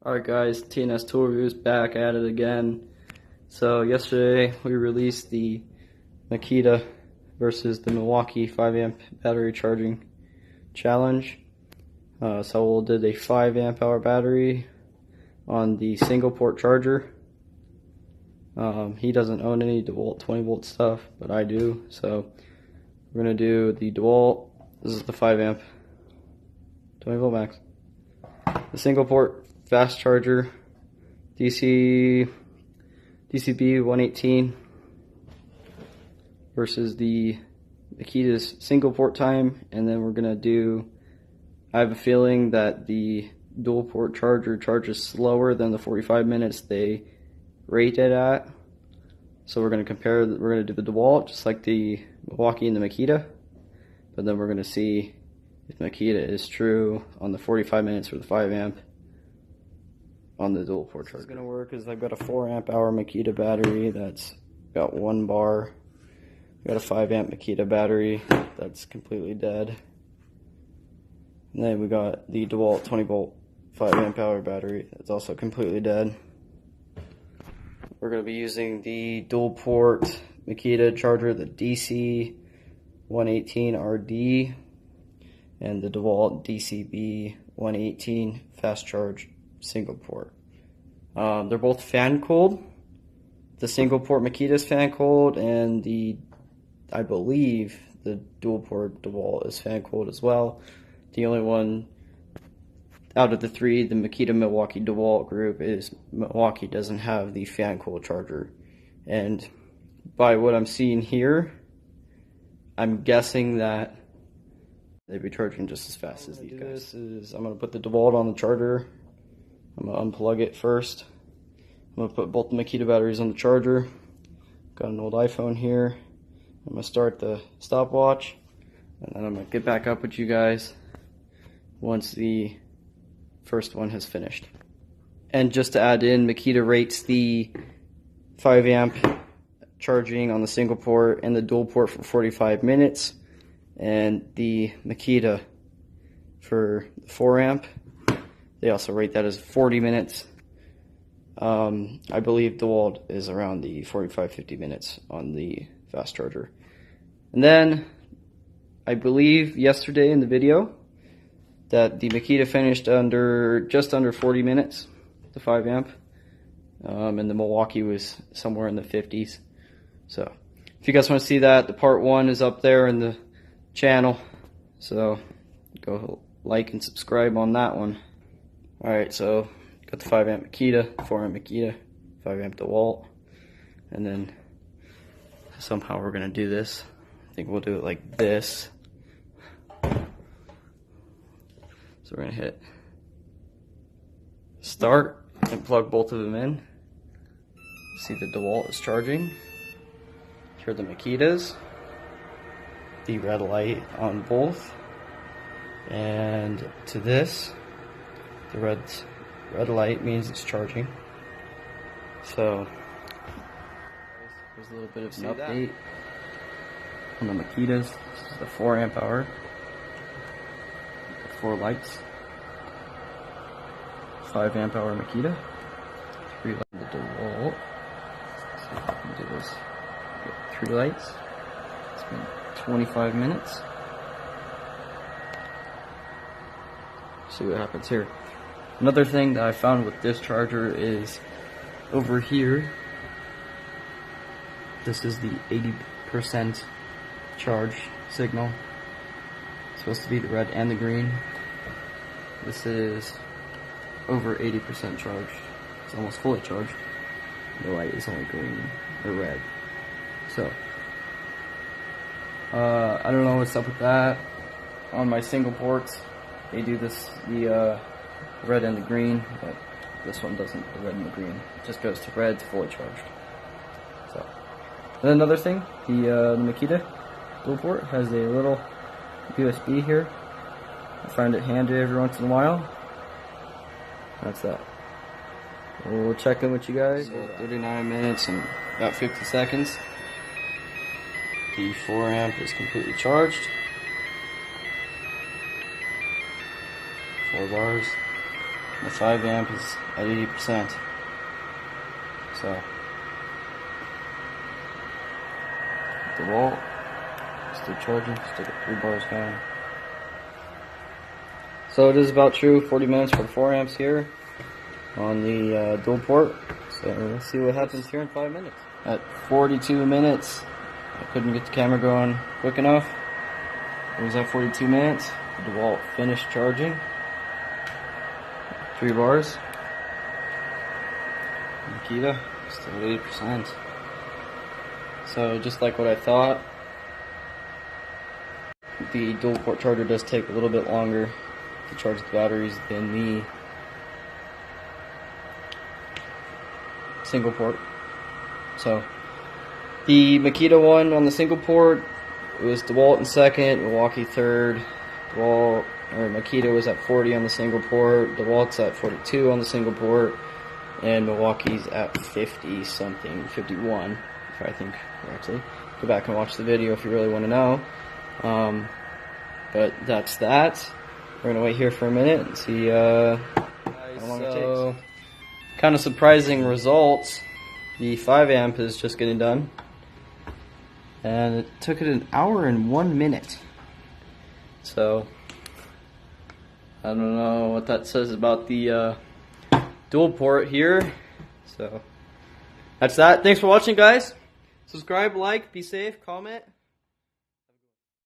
Alright guys, TNS Tool Reviews back at it again. So yesterday we released the Makita versus the Milwaukee 5 amp battery charging challenge. Saul did a 5 amp hour battery on the single port charger. He doesn't own any DeWalt 20 volt stuff, but I do. So we're going to do the DeWalt. This is the 5 amp 20 volt max. The single port fast charger, DCB 118 versus the Makita's single port time, and then we're gonna do, I have a feeling that the dual port charger charges slower than the 45 minutes they rate it at. So we're gonna compare, we're gonna do the DeWalt just like the Milwaukee and the Makita, but then we're gonna see if Makita is true on the 45 minutes for the 5 amp on the dual port charger. What's going to work is I've got a 4 amp hour Makita battery that's got 1 bar. I've got a 5 amp Makita battery that's completely dead. And then we got the DeWalt 20 volt 5 amp hour battery that's also completely dead. We're going to be using the dual port Makita charger, the DC 118 RD, and the DeWalt DCB 118 fast charge single port. They're both fan cooled. The single port Makita is fan cooled, and I believe the dual port DeWalt is fan cooled as well. The only one out of the three, the Makita Milwaukee DeWalt group, is Milwaukee doesn't have the fan cooled charger. And by what I'm seeing here, I'm guessing that they'd be charging just as fast as these guys. I'm going to put the DeWalt on the charger. I'm going to unplug it first. I'm going to put both the Makita batteries on the charger. Got an old iPhone here. I'm going to start the stopwatch, and then I'm going to get back up with you guys once the first one has finished. And just to add in, Makita rates the 5 amp charging on the single port and the dual port for 45 minutes, and the Makita for the 4 amp, they also rate that as 40 minutes. I believe DeWalt is around the 45-50 minutes on the fast charger. And then I believe yesterday in the video that the Makita finished just under 40 minutes, the 5 amp, and the Milwaukee was somewhere in the 50s. So if you guys want to see that, the part 1 is up there in the channel, so go like and subscribe on that one. Alright, so got the 5 amp Makita, 4 amp Makita, 5 amp DeWalt, and then somehow we're going to do this. I think we'll do it like this. So we're going to hit start and plug both of them in. See the DeWalt is charging. Here are the Makitas. The red light on both. And to this, the red light means it's charging. So there's a little bit of an update on the Makitas. This is the 4 amp hour. The 4 lights. 5 amp hour Makita. 3 lights on the DeWalt. So if I can do this. Get 3 lights. It's been 25 minutes. See what happens here. Another thing that I found with this charger is over here, this is the 80% charge signal. It's supposed to be the red and the green. This is over 80% charged. It's almost fully charged. The light is only green or red. So I don't know what's up with that. On my single ports, they do this, the red and the green, but this one doesn't, the red and the green. It just goes to red to fully charged. So, and then another thing, the Makita dual port has a little USB here. I find it handy every once in a while. That's that. We'll check in with you guys. 39 minutes and about 50 seconds. The 4 amp is completely charged. 4 bars. The 5 amp is at 80%. So, DeWalt, still charging, still got 3 bars going. So it is about true, 40 minutes for 4 amps here on the dual port. So let's see what happens here in 5 minutes. At 42 minutes, I couldn't get the camera going quick enough. It was at 42 minutes. The DeWalt finished charging. 3 bars. Makita, still at 80%. So just like what I thought, the dual port charger does take a little bit longer to charge the batteries than the single port. So the Makita one on the single port, it was DeWalt in second, Milwaukee third. Makita was at 40 on the single port, DeWalt's at 42 on the single port, and Milwaukee's at 50 something, 51 if I think correctly. Go back and watch the video if you really want to know. But that's that. We're gonna wait here for a minute and see how long it takes. Kind of surprising results. The 5 amp is just getting done, and it took it 1 hour and 1 minute. So I don't know what that says about the dual port here. So that's that. Thanks for watching, guys. Subscribe, like, be safe, comment.